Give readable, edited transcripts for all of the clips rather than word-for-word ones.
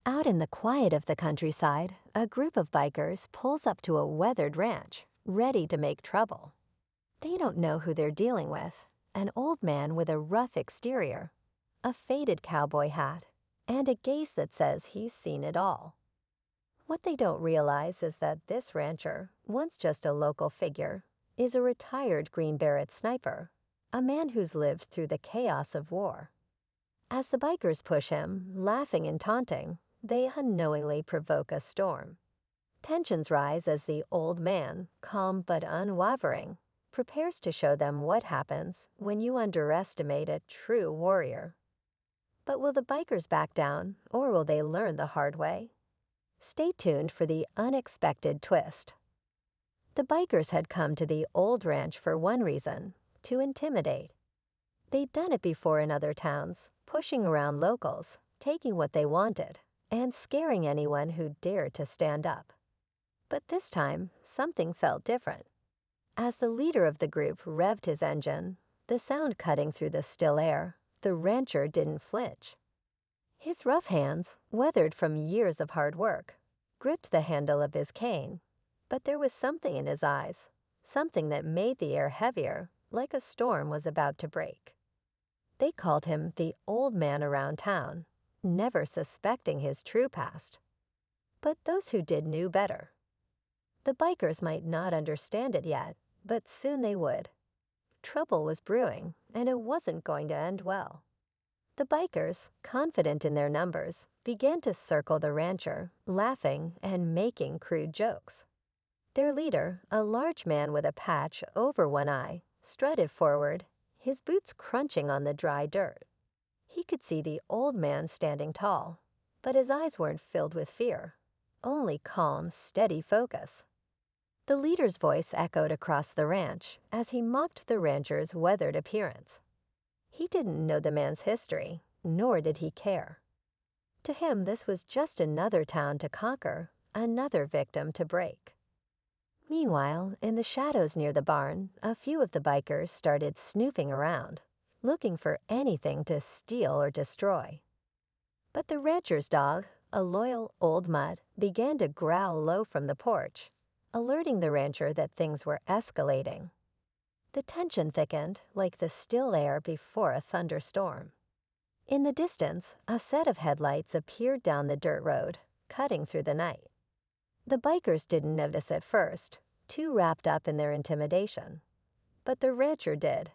Out in the quiet of the countryside, a group of bikers pulls up to a weathered ranch, ready to make trouble. They don't know who they're dealing with: an old man with a rough exterior, a faded cowboy hat, and a gaze that says he's seen it all. What they don't realize is that this rancher, once just a local figure, is a retired Green Beret sniper, a man who's lived through the chaos of war. As the bikers push him, laughing and taunting, they unknowingly provoke a storm. Tensions rise as the old man, calm but unwavering, prepares to show them what happens when you underestimate a true warrior. But will the bikers back down, or will they learn the hard way? Stay tuned for the unexpected twist. The bikers had come to the old ranch for one reason: to intimidate. They'd done it before in other towns, pushing around locals, taking what they wanted, and scaring anyone who dared to stand up. But this time, something felt different. As the leader of the group revved his engine, the sound cutting through the still air, the rancher didn't flinch. His rough hands, weathered from years of hard work, gripped the handle of his cane, but there was something in his eyes, something that made the air heavier, like a storm was about to break. They called him the old man around town, never suspecting his true past. But those who did knew better. The bikers might not understand it yet, but soon they would. Trouble was brewing, and it wasn't going to end well. The bikers, confident in their numbers, began to circle the rancher, laughing and making crude jokes. Their leader, a large man with a patch over one eye, strutted forward, his boots crunching on the dry dirt. He could see the old man standing tall, but his eyes weren't filled with fear, only calm, steady focus. The leader's voice echoed across the ranch as he mocked the rancher's weathered appearance. He didn't know the man's history, nor did he care. To him, this was just another town to conquer, another victim to break. Meanwhile, in the shadows near the barn, a few of the bikers started snooping around, looking for anything to steal or destroy. But the rancher's dog, a loyal old mutt, began to growl low from the porch, alerting the rancher that things were escalating. The tension thickened like the still air before a thunderstorm. In the distance, a set of headlights appeared down the dirt road, cutting through the night. The bikers didn't notice at first, too wrapped up in their intimidation. But the rancher did.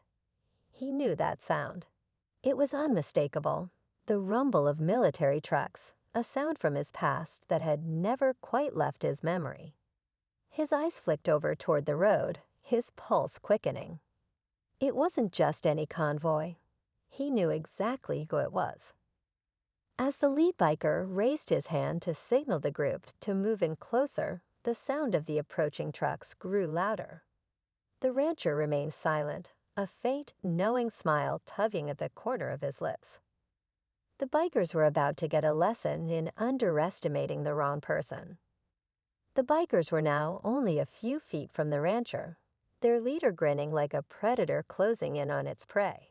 He knew that sound. It was unmistakable, the rumble of military trucks, a sound from his past that had never quite left his memory. His eyes flicked over toward the road, his pulse quickening. It wasn't just any convoy. He knew exactly who it was. As the lead biker raised his hand to signal the group to move in closer, the sound of the approaching trucks grew louder. The rancher remained silent, a faint, knowing smile tugging at the corner of his lips. The bikers were about to get a lesson in underestimating the wrong person. The bikers were now only a few feet from the rancher, their leader grinning like a predator closing in on its prey.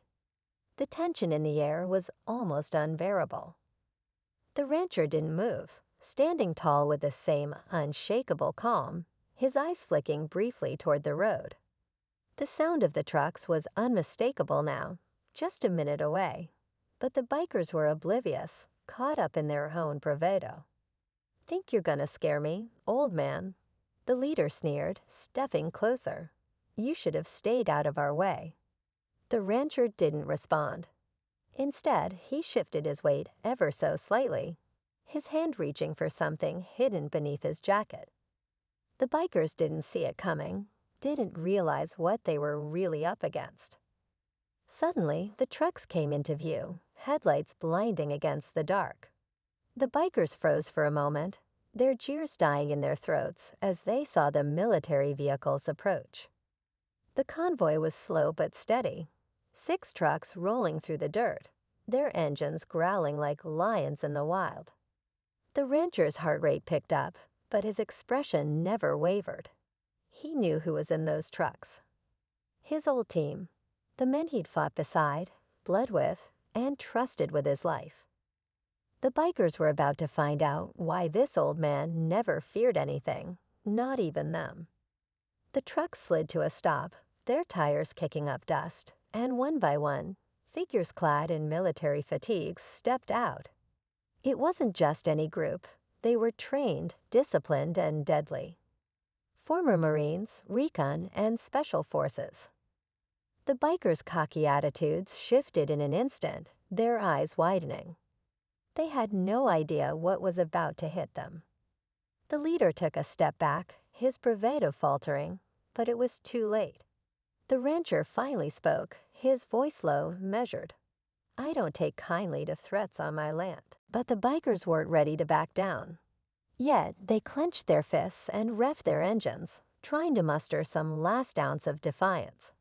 The tension in the air was almost unbearable. The rancher didn't move, standing tall with the same unshakable calm, his eyes flicking briefly toward the road. The sound of the trucks was unmistakable now, just a minute away, but the bikers were oblivious, caught up in their own bravado. "Think you're gonna scare me, old man?" The leader sneered, stepping closer. "You should have stayed out of our way." The rancher didn't respond. Instead, he shifted his weight ever so slightly, his hand reaching for something hidden beneath his jacket. The bikers didn't see it coming, didn't realize what they were really up against. Suddenly, the trucks came into view, headlights blinding against the dark. The bikers froze for a moment, their jeers dying in their throats as they saw the military vehicles approach. The convoy was slow but steady, 6 trucks rolling through the dirt, their engines growling like lions in the wild. The rancher's heart rate picked up, but his expression never wavered. He knew who was in those trucks. His old team, the men he'd fought beside, bled with, and trusted with his life. The bikers were about to find out why this old man never feared anything, not even them. The truck slid to a stop, their tires kicking up dust, and one by one, figures clad in military fatigues stepped out. It wasn't just any group. They were trained, disciplined, and deadly. Former Marines, recon, and special forces. The bikers' cocky attitudes shifted in an instant, their eyes widening. They had no idea what was about to hit them. The leader took a step back, his bravado faltering, but it was too late. The rancher finally spoke, his voice low, measured. "I don't take kindly to threats on my land." But the bikers weren't ready to back down. Yet they clenched their fists and revved their engines, trying to muster some last ounce of defiance.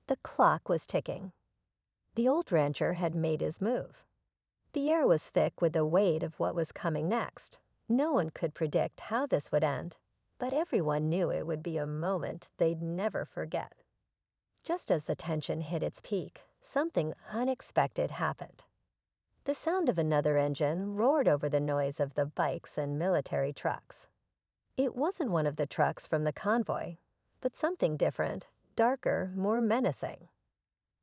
The clock was ticking. The old rancher had made his move. The air was thick with the weight of what was coming next. No one could predict how this would end, but everyone knew it would be a moment they'd never forget. Just as the tension hit its peak, something unexpected happened. The sound of another engine roared over the noise of the bikes and military trucks. It wasn't one of the trucks from the convoy, but something different, darker, more menacing.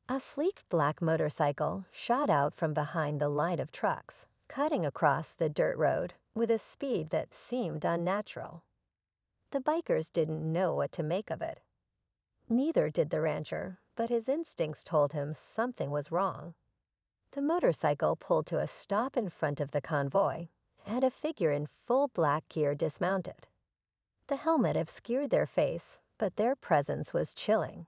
A sleek black motorcycle shot out from behind the line of trucks, cutting across the dirt road with a speed that seemed unnatural. The bikers didn't know what to make of it. Neither did the rancher, but his instincts told him something was wrong. The motorcycle pulled to a stop in front of the convoy, and a figure in full black gear dismounted. The helmet obscured their face, but their presence was chilling.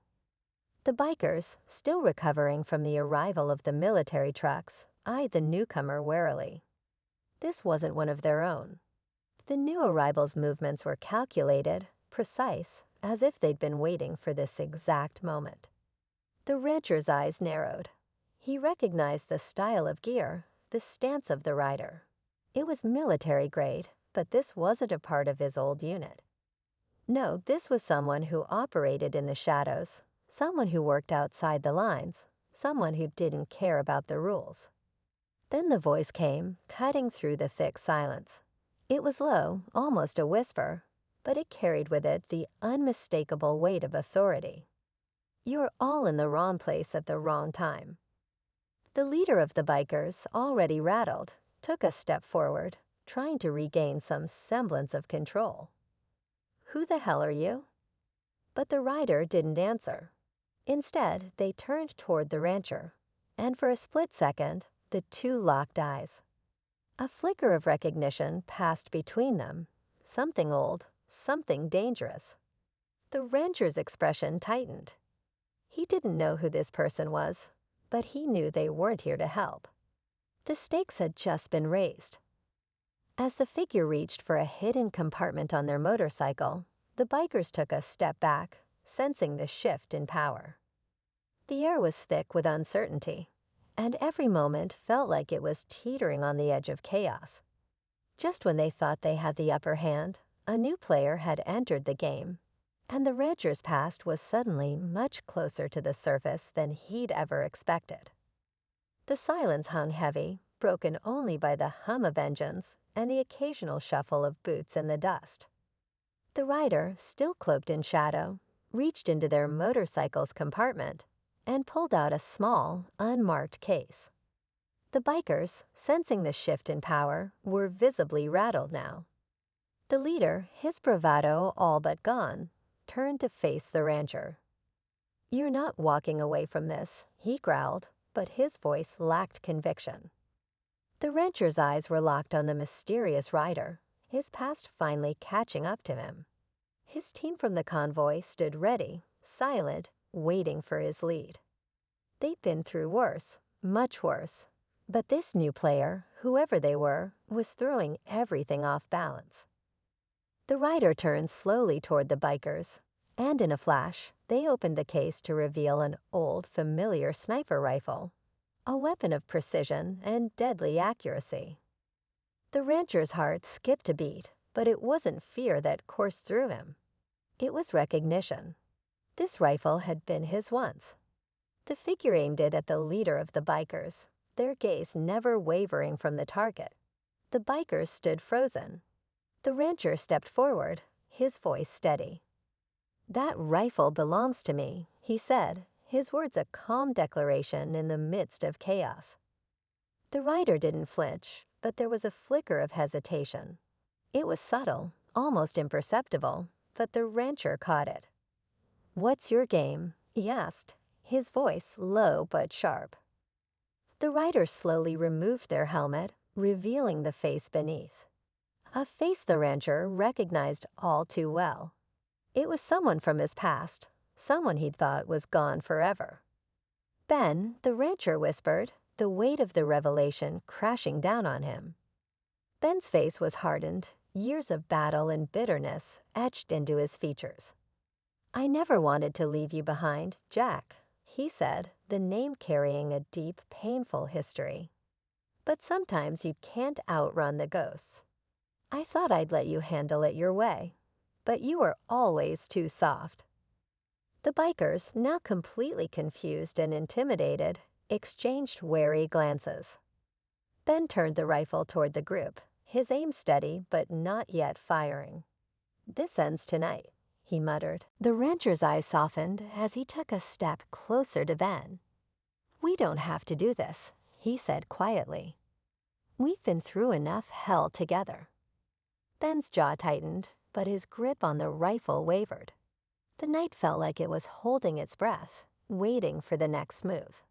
The bikers, still recovering from the arrival of the military trucks, eyed the newcomer warily. This wasn't one of their own. The new arrival's movements were calculated, precise, as if they'd been waiting for this exact moment. The rancher's eyes narrowed. He recognized the style of gear, the stance of the rider. It was military grade, but this wasn't a part of his old unit. No, this was someone who operated in the shadows, someone who worked outside the lines, someone who didn't care about the rules. Then the voice came, cutting through the thick silence. It was low, almost a whisper, but it carried with it the unmistakable weight of authority. "You're all in the wrong place at the wrong time." The leader of the bikers, already rattled, took a step forward, trying to regain some semblance of control. "Who the hell are you?" But the rider didn't answer. Instead, they turned toward the rancher, and for a split second, the two locked eyes. A flicker of recognition passed between them, something old, something dangerous. The rancher's expression tightened. He didn't know who this person was, but he knew they weren't here to help. The stakes had just been raised. As the figure reached for a hidden compartment on their motorcycle, the bikers took a step back, sensing the shift in power. The air was thick with uncertainty, and every moment felt like it was teetering on the edge of chaos. Just when they thought they had the upper hand, a new player had entered the game, and the rancher's past was suddenly much closer to the surface than he'd ever expected. The silence hung heavy, broken only by the hum of engines and the occasional shuffle of boots in the dust. The rider, still cloaked in shadow, reached into their motorcycle's compartment and pulled out a small, unmarked case. The bikers, sensing the shift in power, were visibly rattled now. The leader, his bravado all but gone, turned to face the rancher. "You're not walking away from this," he growled, but his voice lacked conviction. The rancher's eyes were locked on the mysterious rider, his past finally catching up to him. His team from the convoy stood ready, silent, waiting for his lead. They'd been through worse, much worse, but this new player, whoever they were, was throwing everything off balance. The rider turned slowly toward the bikers, and in a flash, they opened the case to reveal an old, familiar sniper rifle, a weapon of precision and deadly accuracy. The rancher's heart skipped a beat, but it wasn't fear that coursed through him. It was recognition. This rifle had been his once. The figure aimed it at the leader of the bikers, their gaze never wavering from the target. The bikers stood frozen. The rancher stepped forward, his voice steady. "That rifle belongs to me," he said, his words a calm declaration in the midst of chaos. The rider didn't flinch, but there was a flicker of hesitation. It was subtle, almost imperceptible, but the rancher caught it. "What's your game?" he asked, his voice low but sharp. The riders slowly removed their helmet, revealing the face beneath. A face the rancher recognized all too well. It was someone from his past, someone he'd thought was gone forever. "Ben," the rancher whispered, the weight of the revelation crashing down on him. Ben's face was hardened, years of battle and bitterness etched into his features. "I never wanted to leave you behind, Jack," he said, the name carrying a deep, painful history. "But sometimes you can't outrun the ghosts. I thought I'd let you handle it your way, but you were always too soft." The bikers, now completely confused and intimidated, exchanged wary glances. Ben turned the rifle toward the group, his aim steady but not yet firing. "This ends tonight," he muttered. The rancher's eyes softened as he took a step closer to Ben. "We don't have to do this," he said quietly. "We've been through enough hell together." Ben's jaw tightened, but his grip on the rifle wavered. The night felt like it was holding its breath, waiting for the next move.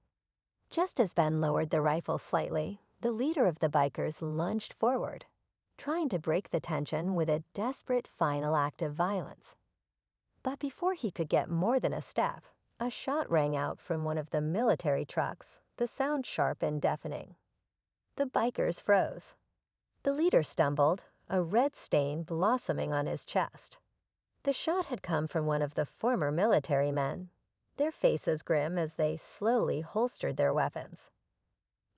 Just as Ben lowered the rifle slightly, the leader of the bikers lunged forward, trying to break the tension with a desperate final act of violence. But before he could get more than a step, a shot rang out from one of the military trucks, the sound sharp and deafening. The bikers froze. The leader stumbled, a red stain blossoming on his chest. The shot had come from one of the former military men, their faces grim as they slowly holstered their weapons.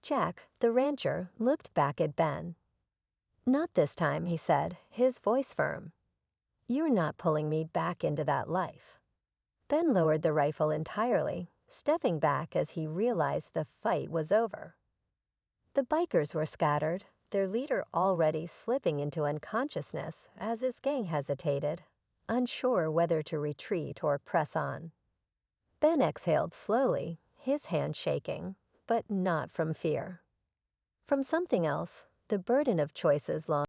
Jack, the rancher, looked back at Ben. "Not this time," he said, his voice firm. "You're not pulling me back into that life." Ben lowered the rifle entirely, stepping back as he realized the fight was over. The bikers were scattered, their leader already slipping into unconsciousness as his gang hesitated, unsure whether to retreat or press on. Ben exhaled slowly, his hand shaking, but not from fear. From something else, the burden of choices long